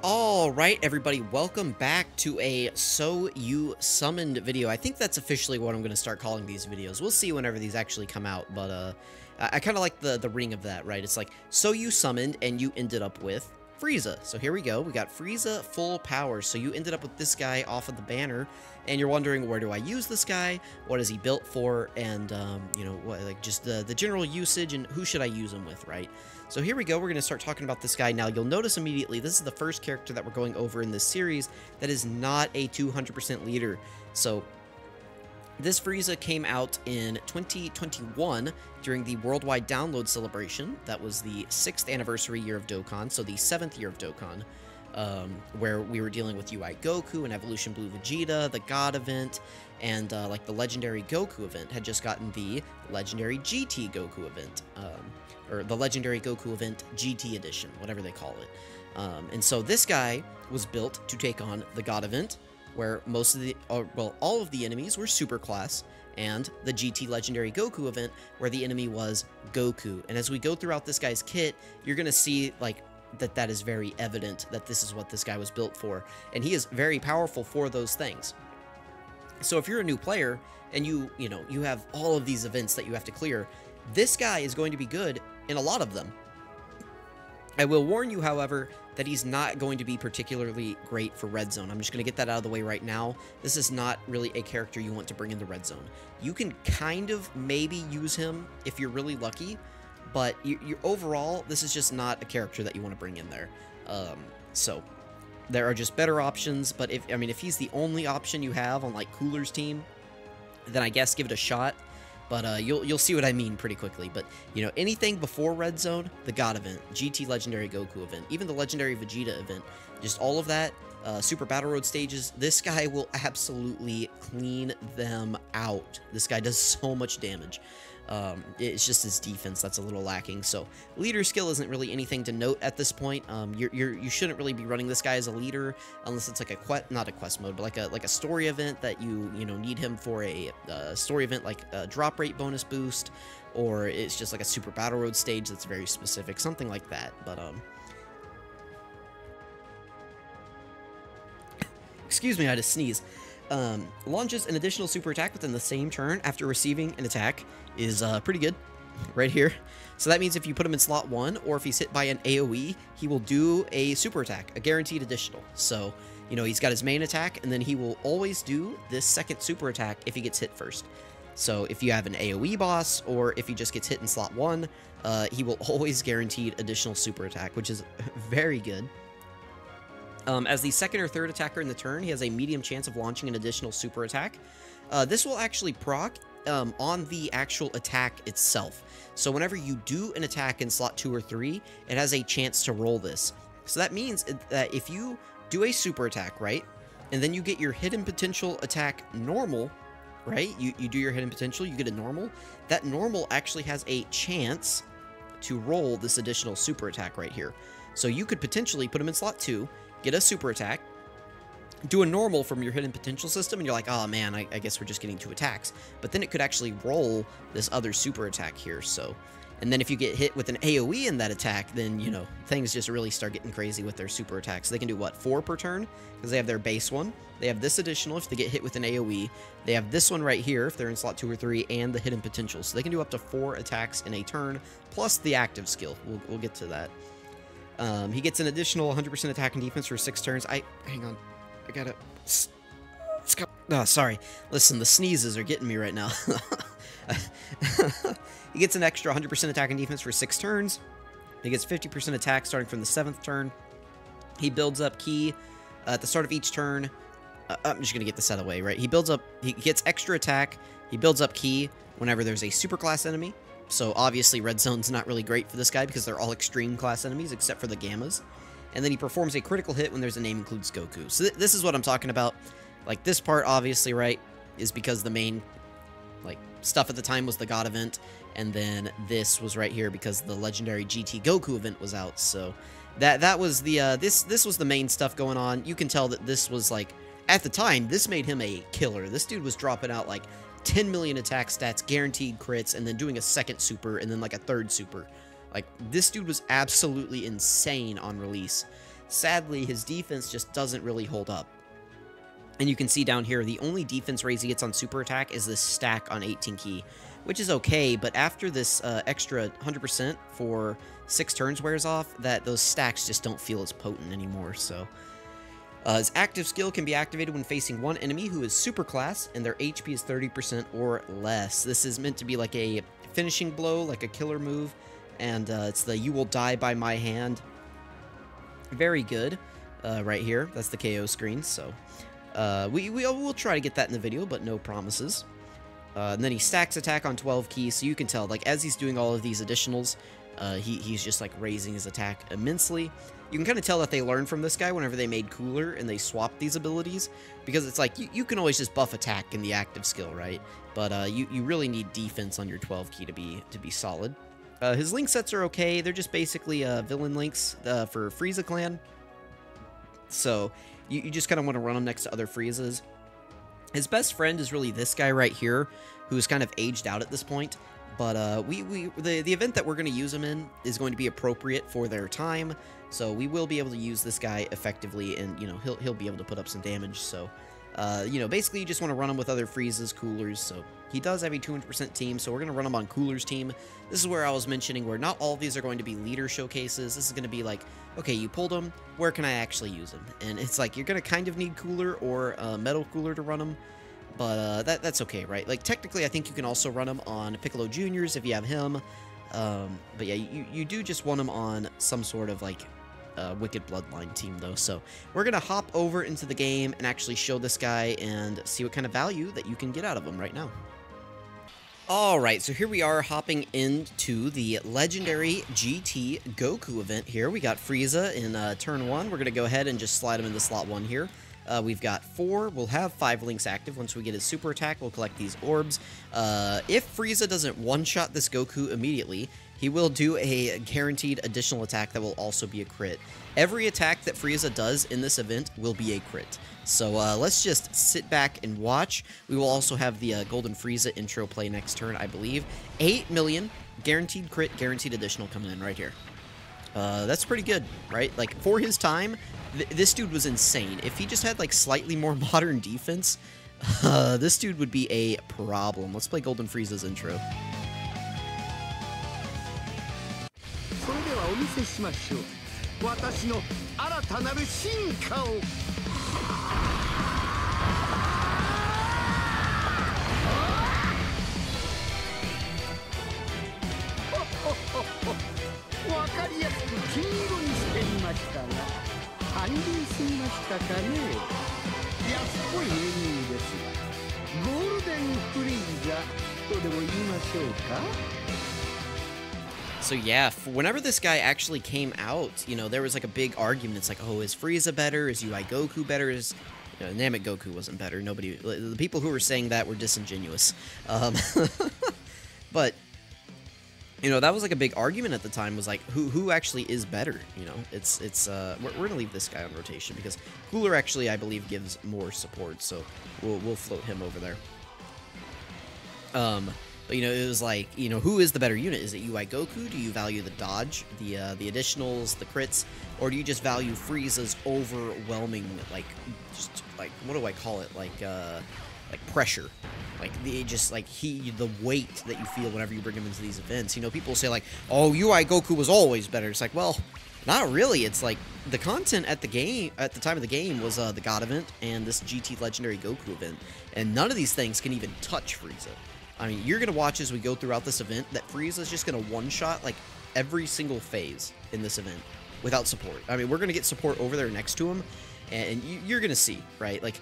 Alright everybody, welcome back to a So You Summoned video. I think that's officially what I'm going to start calling these videos. We'll see whenever these actually come out, but I kind of like the ring of that, right? It's like, so you summoned and you ended up with Frieza. So here we go, we got Frieza full power. So you ended up with this guy off of the banner, and you're wondering, where do I use this guy? What is he built for? And, you know, what, like just the general usage and who should I use him with, right? So here we go, we're going to start talking about this guy. Now, you'll notice immediately, this is the first character that we're going over in this series that is not a 200% leader. So, this Frieza came out in 2021 during the worldwide download celebration. That was the 6th anniversary year of Dokkan, so the 7th year of Dokkan, where we were dealing with UI Goku and Evolution Blue Vegeta, the God event, and like the Legendary Goku event had just gotten the Legendary GT Goku event, or the Legendary Goku event GT edition, whatever they call it. And so this guy was built to take on the God event, where most of the, well, all of the enemies were super class, and the GT Legendary Goku event, where the enemy was Goku. And as we go throughout this guy's kit, you're gonna see, like, that is very evident that this is what this guy was built for, and he is very powerful for those things. So if you're a new player, and you know, you have all of these events that you have to clear, this guy is going to be good in a lot of them. I will warn you, however, that he's not going to be particularly great for Red Zone. I'm just going to get that out of the way right now. This is not really a character you want to bring in the Red Zone. You can kind of maybe use him if you're really lucky, but overall, this is just not a character that you want to bring in there. So, there are just better options, but if he's the only option you have on, like, Cooler's team, then I guess give it a shot. But you'll see what I mean pretty quickly. But, you know, anything before Red Zone, the God event, GT Legendary Goku event, even the Legendary Vegeta event, just all of that, Super Battle Road stages, this guy will absolutely clean them out. This guy does so much damage. It's just his defense that's a little lacking. So leader skill isn't really anything to note at this point. You shouldn't really be running this guy as a leader unless it's like a not a quest mode, but like a story event that you know need him for a story event, like a drop rate bonus boost, or it's just like a Super Battle Road stage that's very specific, something like that. But excuse me, I had to sneeze. Launches an additional super attack within the same turn after receiving an attack is pretty good right here. So that means if you put him in slot 1, or if he's hit by an AoE, he will do a super attack, a guaranteed additional. So, you know, he's got his main attack, and then he will always do this second super attack if he gets hit first. So if you have an AoE boss, or if he just gets hit in slot 1, he will always guaranteed additional super attack, which is very good. As the second or third attacker in the turn, he has a medium chance of launching an additional super attack. This will actually proc on the actual attack itself. So whenever you do an attack in slot 2 or 3, it has a chance to roll this. So that means that if you do a super attack, right, and then you get your hidden potential attack normal, right, you do your hidden potential, you get a normal, that normal actually has a chance to roll this additional super attack right here. So you could potentially put him in slot 2, get a super attack, do a normal from your hidden potential system, and you're like, oh man, I guess we're just getting 2 attacks. But then it could actually roll this other super attack here, so... And then if you get hit with an AoE in that attack, then, you know, things just really start getting crazy with their super attacks. They can do, what, 4 per turn? Because they have their base one. They have this additional if they get hit with an AoE. They have this one right here if they're in slot 2 or 3, and the hidden potential. So they can do up to 4 attacks in a turn, plus the active skill. We'll get to that. He gets an additional 100% attack and defense for 6 turns. Hang on. I gotta... Oh, sorry. Listen, the sneezes are getting me right now. He gets an extra 100% attack and defense for 6 turns. He gets 50% attack starting from the 7th turn. He builds up ki at the start of each turn. I'm just gonna get this out of the way, right? He gets extra attack. He builds up ki whenever there's a super class enemy. So obviously Red Zone's not really great for this guy because they're all extreme class enemies except for the Gammas. And then he performs a critical hit when there's a name includes Goku. So this is what I'm talking about. Like, this part, obviously, right, is because the main, like, stuff at the time was the God event. And then this was right here because the Legendary GT Goku event was out. So that was the, this was the main stuff going on. You can tell that this was, like, at the time, this made him a killer. This dude was dropping out, like, 10 million attack stats, guaranteed crits, and then doing a second super, and then, like, a third super. Like, this dude was absolutely insane on release. sadly, his defense just doesn't really hold up. And you can see down here, the only defense raise he gets on super attack is this stack on 18 key, which is okay, but after this extra 100% for 6 turns wears off, those stacks just don't feel as potent anymore, so... his active skill can be activated when facing one enemy who is super class, and their HP is 30% or less. This is meant to be like a finishing blow, like a killer move, and it's the "you will die by my hand." Very good, right here. That's the KO screen, so... we'll try to get that in the video, but no promises. And then he stacks attack on 12 keys, so you can tell, like, as he's doing all of these additionals, he's just, like, raising his attack immensely. You can kind of tell that they learned from this guy whenever they made Cooler and they swapped these abilities, because it's like, you can always just buff attack in the active skill, right? But you really need defense on your 12 key to be solid. His link sets are okay. They're just basically villain links for Frieza clan. So... You just kind of want to run him next to other Friezas. His best friend is really this guy right here, who's kind of aged out at this point. But the event that we're going to use him in is going to be appropriate for their time. So we will be able to use this guy effectively, and, you know, he'll be able to put up some damage. So, you know, basically you just want to run him with other Friezas, Coolers. So he does have a 200% team, so we're going to run him on Cooler's team. This is where I was mentioning where not all of these are going to be leader showcases. This is going to be like, okay, you pulled him, where can I actually use him? And it's like, you're going to kind of need Cooler or Metal Cooler to run him, but that's okay, right? Like, technically, I think you can also run him on Piccolo Juniors if you have him, but yeah, you do just want him on some sort of, like, Wicked Bloodline team, though. So we're going to hop over into the game and actually show this guy and see what kind of value that you can get out of him right now. Alright, so here we are hopping into the legendary GT Goku event here. We got Frieza in turn 1. We're going to go ahead and just slide him into slot 1 here. We've got 4. We'll have 5 links active. Once we get his super attack, we'll collect these orbs. If Frieza doesn't one-shot this Goku immediately, he will do a guaranteed additional attack that will also be a crit. Every attack that Frieza does in this event will be a crit. So let's just sit back and watch. We will also have the Golden Frieza intro play next turn, I believe. 8 million, guaranteed crit, guaranteed additional coming in right here. That's pretty good, right? Like, for his time, this dude was insane. If he just had, like, slightly more modern defense, this dude would be a problem. Let's play Golden Frieza's intro. 私の新たなる進化をわかりやすく金色にしてみましたが単純すぎましたかね安っぽいメニューですゴールデンフリーザとでも言いましょうか So yeah, whenever this guy actually came out, you know, there was like a big argument. It's like, oh, is Frieza better? Is UI Goku better? Is, you know, Namek Goku wasn't better. Nobody, the people who were saying that were disingenuous. But, you know, that was like a big argument at the time, was like, who actually is better? You know, we're gonna leave this guy on rotation because Cooler actually, I believe, gives more support. So we'll float him over there. But, you know, it was like, you know, who is the better unit? Is it UI Goku? Do you value the dodge, the additionals, the crits? Or do you just value Frieza's overwhelming, like, just, like, what do I call it? Like pressure. Like, the weight that you feel whenever you bring him into these events. You know, people say, like, oh, UI Goku was always better. It's like, well, not really. It's like, the content at the time of the game was the God event and this GT Legendary Goku event. And none of these things can even touch Frieza. I mean, you're going to watch as we go throughout this event that Frieza's just going to one-shot, like, every single phase in this event without support. I mean, we're going to get support over there next to him, and you're going to see, right? Like,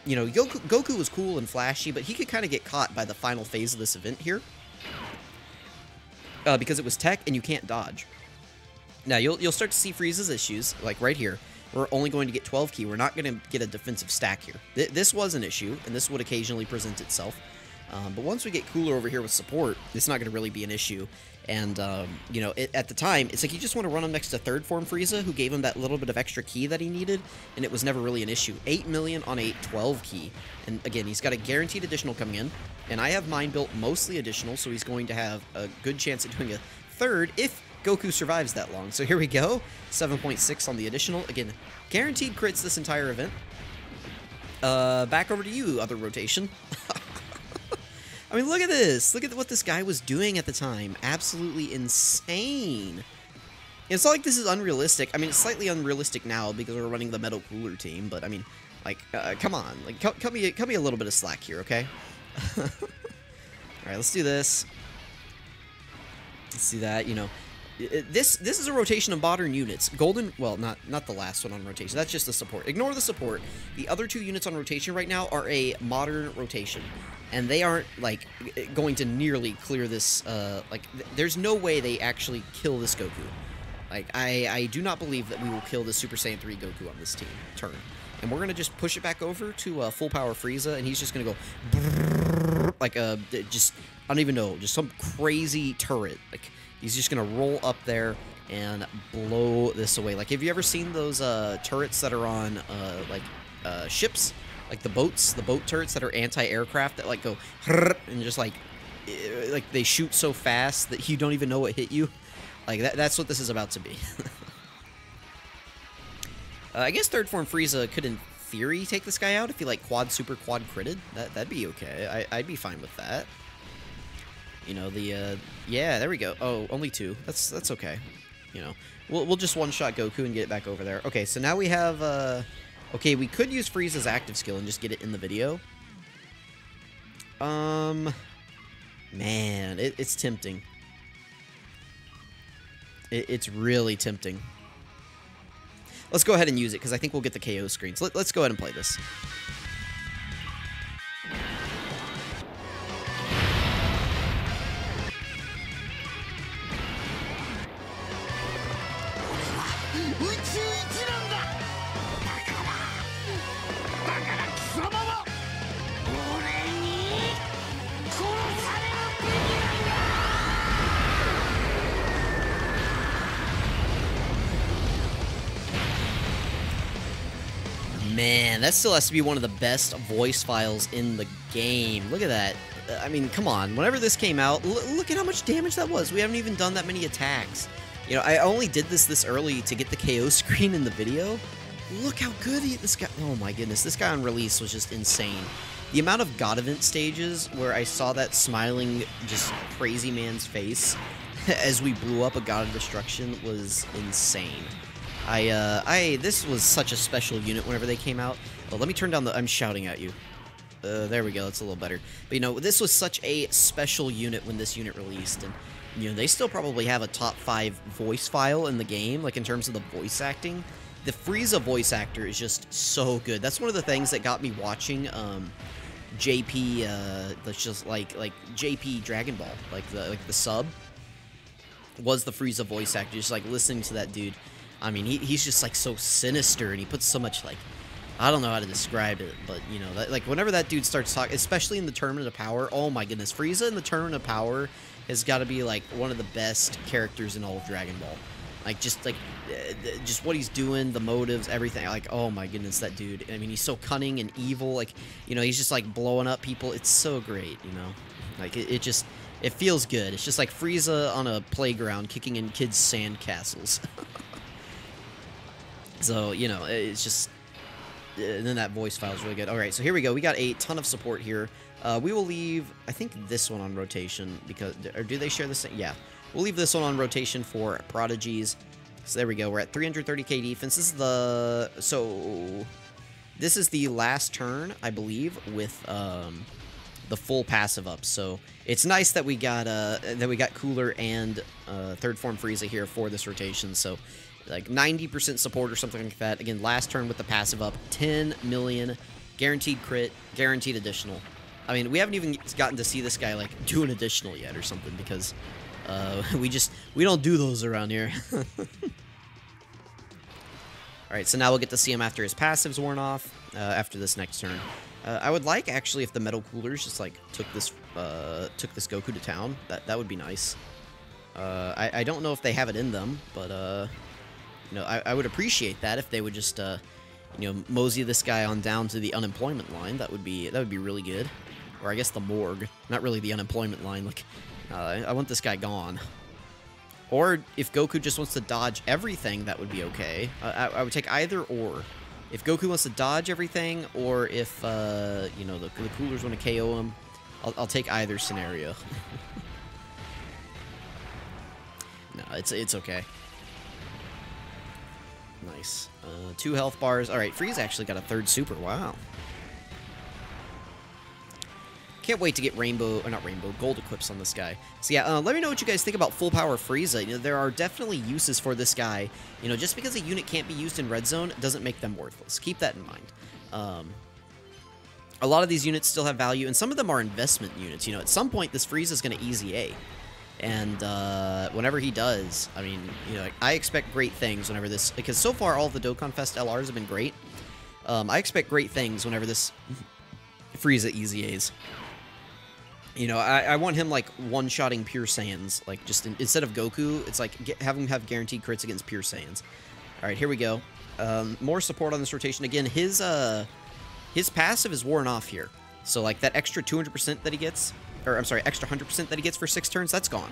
you know, Goku was cool and flashy, but he could kind of get caught by the final phase of this event here because it was tech and you can't dodge. Now, you'll start to see Frieza's issues, like right here. We're only going to get 12 key. We're not going to get a defensive stack here. This was an issue, and this would occasionally present itself. But once we get Cooler over here with support, it's not going to really be an issue. And, you know, at the time, it's like you just want to run him next to third form Frieza, who gave him that little bit of extra key that he needed, and it was never really an issue. 8 million on a 12 key. And again, he's got a guaranteed additional coming in, and I have mine built mostly additional, so he's going to have a good chance at doing a third if Goku survives that long. So here we go. 7.6 on the additional. Again, guaranteed crits this entire event. Back over to you, other rotation. I mean, look at this. Look at what this guy was doing at the time. Absolutely insane. It's not like this is unrealistic. I mean, it's slightly unrealistic now because we're running the Metal Cooler team, but I mean, like, come on. Like, cut me a little bit of slack here, okay? Alright, let's do this. Let's do that, you know. This is a rotation of modern units. Golden, well, not the last one on rotation. That's just the support. Ignore the support. The other two units on rotation right now are a modern rotation. And they aren't, like, going to nearly clear this, like, there's no way they actually kill this Goku. Like, I do not believe that we will kill the Super Saiyan 3 Goku on this turn. And we're going to just push it back over to full power Frieza, and he's just going to go like just, I don't even know, just some crazy turret. Like, he's just going to roll up there and blow this away. Like, have you ever seen those turrets that are on, like, ships? Like the boat turrets that are anti-aircraft that, like, go and just, like they shoot so fast that you don't even know what hit you? Like, that's what this is about to be. I guess third form Frieza could, in theory, take this guy out if he, like, super quad critted. That'd be okay. I'd be fine with that. You know, yeah, there we go. Oh, only 2. That's okay. You know, we'll just one-shot Goku and get it back over there. Okay, so now we have, okay, we could use Frieza's active skill and just get it in the video. Man, it's tempting. It's really tempting. Let's go ahead and use it, because I think we'll get the KO screens. Let's go ahead and play this. Man, that still has to be one of the best voice files in the game. Look at that. I mean, come on. Whenever this came out, look at how much damage that was. We haven't even done that many attacks. You know, I only did this early to get the KO screen in the video. Look how good this guy... Oh my goodness, this guy on release was just insane. The amount of God event stages where I saw that smiling, just crazy man's face as we blew up a God of Destruction was insane. This was such a special unit whenever they came out. Oh, let me turn down the... I'm shouting at you. There we go, that's a little better. But, you know, this was such a special unit when this unit released, and, you know, they still probably have a top 5 voice file in the game, like, in terms of the voice acting. The Frieza voice actor is just so good. That's one of the things that got me watching, JP, that's just, like JP Dragon Ball, like the sub, was the Frieza voice actor, just, like, listening to that dude. I mean, he's just, like, so sinister, and he puts so much, like, I don't know how to describe it, but, you know, like, whenever that dude starts talking, especially in the Tournament of Power, oh my goodness, Frieza in the Tournament of Power has got to be, like, one of the best characters in all of Dragon Ball. Like, just what he's doing, the motives, everything, like, oh my goodness, that dude, I mean, he's so cunning and evil, like, you know, he's just, like, blowing up people, it's so great, you know, like, it feels good, it's just like Frieza on a playground kicking in kids' sand castles. So, you know, it's just... And then that voice file is really good. Alright, so here we go. We got a ton of support here. We will leave, I think, this one on rotation, because... Or do they share the same? Yeah. We'll leave this one on rotation for Prodigies. So there we go. We're at 330k defense. This is the... So... This is the last turn, I believe, with, the full passive up. So, it's nice that we got Cooler and, third form Frieza here for this rotation, so... Like 90% support or something like that. Again, last turn with the passive up, 10 million, guaranteed crit, guaranteed additional. I mean, we haven't even gotten to see this guy, like, do an additional yet or something, because we don't do those around here. Alright, so now we'll get to see him after his passive's worn off, after this next turn. I would like, actually, if the Metal Coolers just, like, took this Goku to town. That would be nice. I don't know if they have it in them, but, you know, I would appreciate that if they would just, you know, mosey this guy on down to the unemployment line. That would be really good. Or I guess the morgue. Not really the unemployment line. Like, I want this guy gone. Or if Goku just wants to dodge everything, that would be okay. I would take either or. If Goku wants to dodge everything, or if, you know, the coolers want to KO him, I'll take either scenario. No, it's okay. Nice. 2 health bars. Alright, Frieza actually got a 3rd super. Wow. Can't wait to get gold equips on this guy. So yeah, let me know what you guys think about full power Frieza. You know, there are definitely uses for this guy. You know, just because a unit can't be used in red zone doesn't make them worthless. Keep that in mind. A lot of these units still have value, and some of them are investment units. You know, at some point, this Frieza is going to easy A. And whenever he does, I mean, you know, I expect great things whenever this... Because so far, all of the Dokkan Fest LRs have been great. I expect great things whenever this Frieza easy A's. You know, I want him, like, one-shotting Pure Saiyans. Like, just instead of Goku, it's like, have him have guaranteed crits against Pure Saiyans. Alright, here we go. More support on this rotation. Again, his passive is worn off here. So, like, that extra 200% that he gets... Or, I'm sorry, extra 100% that he gets for 6 turns, that's gone.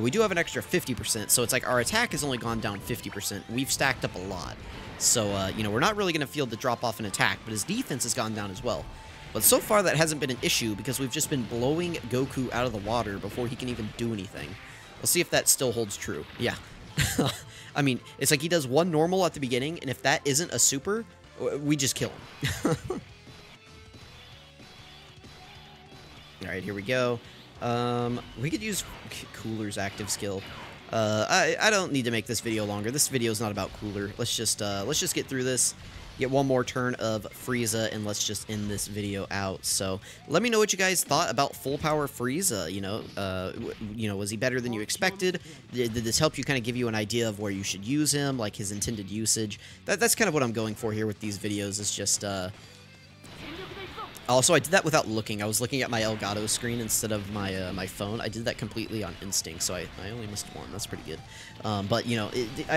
We do have an extra 50%, so it's like our attack has only gone down 50%. We've stacked up a lot. So, you know, we're not really going to feel the drop-off in attack, but his defense has gone down as well. But so far, that hasn't been an issue because we've just been blowing Goku out of the water before he can even do anything. We'll see if that still holds true. Yeah. I mean, it's like he does one normal at the beginning, and if that isn't a super, we just kill him. Alright, here we go. We could use Cooler's active skill. I don't need to make this video longer. This video is not about Cooler. Let's just get through this. Get one more turn of Frieza, and let's just end this video out. So, let me know what you guys thought about full power Frieza. You know, was he better than you expected? Did this help you kind of give you an idea of where you should use him, like his intended usage? That's kind of what I'm going for here with these videos. Is just Also, I did that without looking. I was looking at my Elgato screen instead of my my phone. I did that completely on instinct, so I only missed one. That's pretty good. But, you know,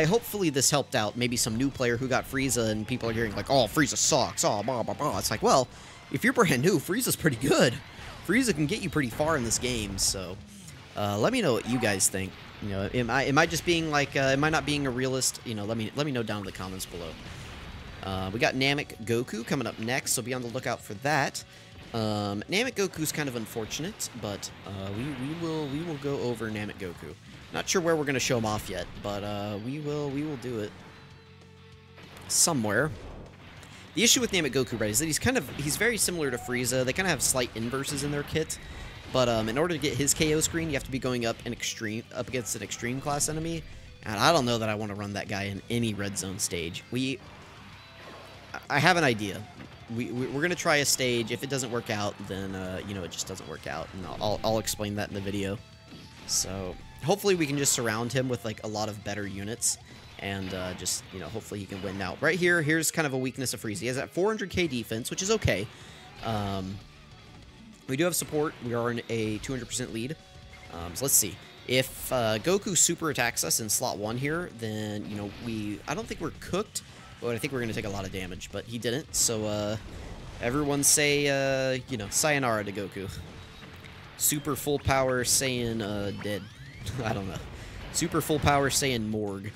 hopefully this helped out maybe some new player who got Frieza, and people are hearing, like, oh, Frieza sucks, oh, blah, blah, blah. It's like, well, if you're brand new, Frieza's pretty good. Frieza can get you pretty far in this game, so let me know what you guys think. You know, am I just being, like, am I not being a realist? You know, let me know down in the comments below. We got Namek Goku coming up next, so be on the lookout for that. Namek Goku's kind of unfortunate, but we will go over Namek Goku. Not sure where we're gonna show him off yet, but we will do it somewhere. The issue with Namek Goku, right, is that he's very similar to Frieza. They kind of have slight inverses in their kit, but in order to get his KO screen, you have to be going up against an extreme class enemy, and I don't know that I want to run that guy in any red zone stage. I have an idea. We're going to try a stage. If it doesn't work out, then, you know, it just doesn't work out. And I'll explain that in the video. So, hopefully we can just surround him with, like, a lot of better units. And, just, you know, hopefully he can win. Now, right here, here's kind of a weakness of Frieza. He has that 400k defense, which is okay. We do have support. We are in a 200% lead. So, let's see. If Goku super attacks us in slot 1 here, then, you know, I don't think we're cooked. But I think we're going to take a lot of damage, but he didn't, so, everyone say, you know, sayonara to Goku. Super full power Saiyan, dead. I don't know. Super full power Saiyan morgue.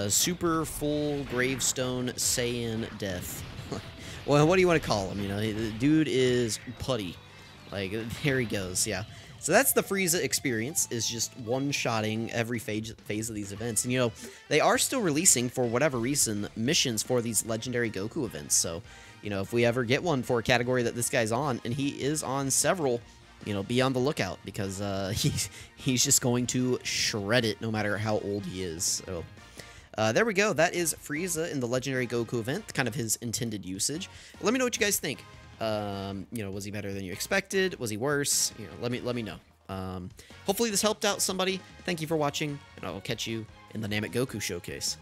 Super full gravestone Saiyan death. Well, what do you want to call him, you know? The dude is putty. Like, there he goes, yeah. So that's the Frieza experience, is just one-shotting every phase of these events. And, you know, they are still releasing, for whatever reason, missions for these legendary Goku events. So, you know, if we ever get one for a category that this guy's on, and he is on several, you know, be on the lookout, because he's just going to shred it no matter how old he is. So, there we go. That is Frieza in the legendary Goku event, kind of his intended usage. Let me know what you guys think. You know, was he better than you expected? Was he worse? You know, let me know. Hopefully this helped out somebody. Thank you for watching, and I will catch you in the Namek Goku showcase.